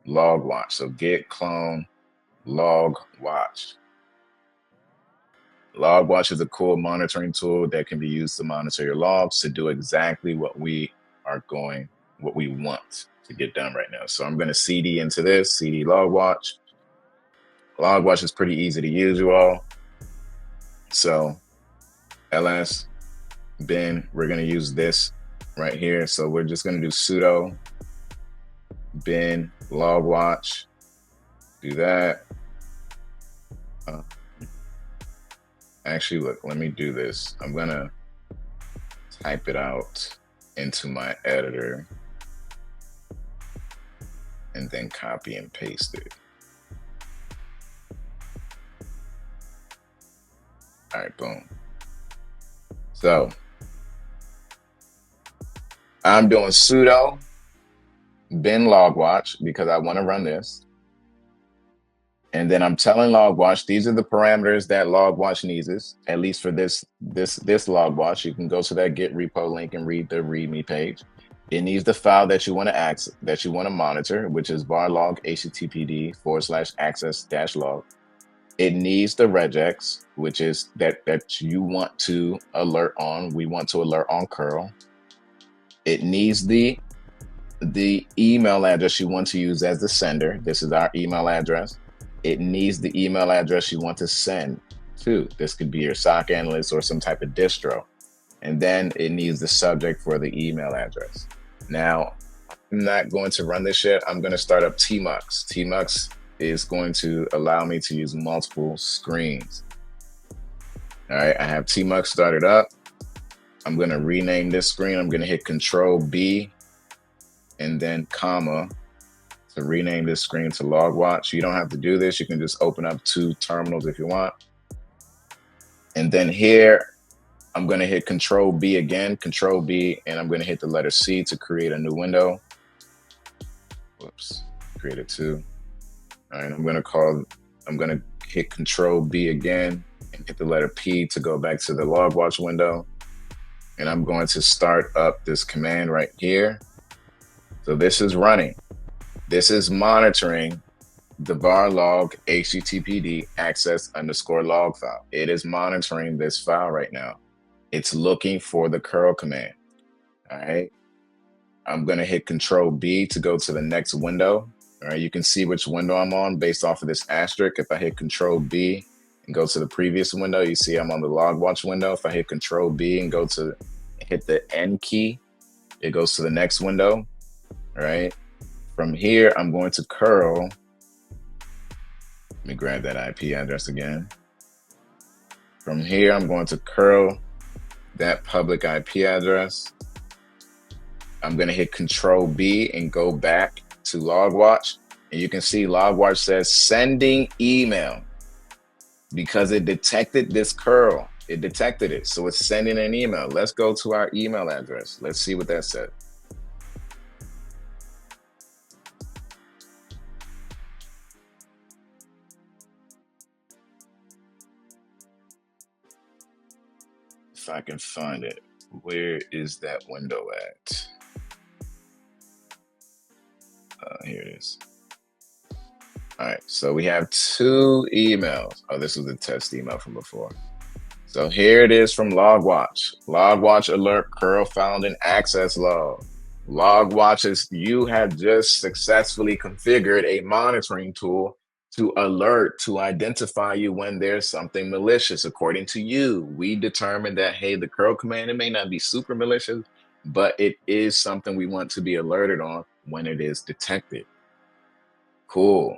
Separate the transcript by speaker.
Speaker 1: Logwatch. So git clone Logwatch. Logwatch is a cool monitoring tool that can be used to monitor your logs to do exactly what we want to get done right now. So I'm going to CD into this, CD Logwatch. Logwatch is pretty easy to use, you all. So ls bin, we're going to use this right here. So we're just going to do sudo bin Logwatch, do that. Actually, look, let me do this. I'm going to type it out into my editor and then copy and paste it. All right, boom. So I'm doing sudo bin Logwatch because I want to run this. And then I'm telling Logwatch, these are the parameters that Logwatch needs, at least for this Logwatch. You can go to that Git repo link and read the README page. It needs the file that you want to access, that you want to monitor, which is varlog httpd/access-log. It needs the regex, which is that you want to alert on. We want to alert on curl. It needs the email address you want to use as the sender. This is our email address. It needs the email address you want to send to. This could be your SOC analyst or some type of distro. And then it needs the subject for the email address. Now, I'm not going to run this yet. I'm going to start up tmux. Tmux is going to allow me to use multiple screens. All right, I have tmux started up. I'm going to rename this screen. I'm going to hit Control B and then comma to rename this screen to Logwatch. You don't have to do this. You can just open up 2 terminals if you want. And then here, I'm going to hit Control B again, Control B, and I'm going to hit the letter C to create a new window. Whoops, created 2. All right, I'm going to hit Control B again and hit the letter P to go back to the Logwatch window. And I'm going to start up this command right here. So this is running. This is monitoring the varlog httpd access_log file. It is monitoring this file right now. It's looking for the curl command. All right. I'm going to hit Control B to go to the next window. All right. You can see which window I'm on based off of this asterisk. If I hit Control B and go to the previous window, you see I'm on the Logwatch window. If I hit Control B and hit the N key, it goes to the next window. All right. From here, I'm going to curl. Let me grab that IP address again. From here, I'm going to curl that public IP address. I'm going to hit Control B and go back to Logwatch. And you can see Logwatch says sending email because it detected this curl. It detected it. So it's sending an email. Let's go to our email address. Let's see what that said. If I can find it, where is that window at? Here it is. All right, so we have 2 emails. Oh, this was the test email from before. So here it is from Logwatch. Logwatch alert curl found in access log. Logwatch is you have just successfully configured a monitoring tool to alert, to identify you when there's something malicious. According to you, we determined that, hey, the curl command, it may not be super malicious, but it is something we want to be alerted on when it is detected. Cool.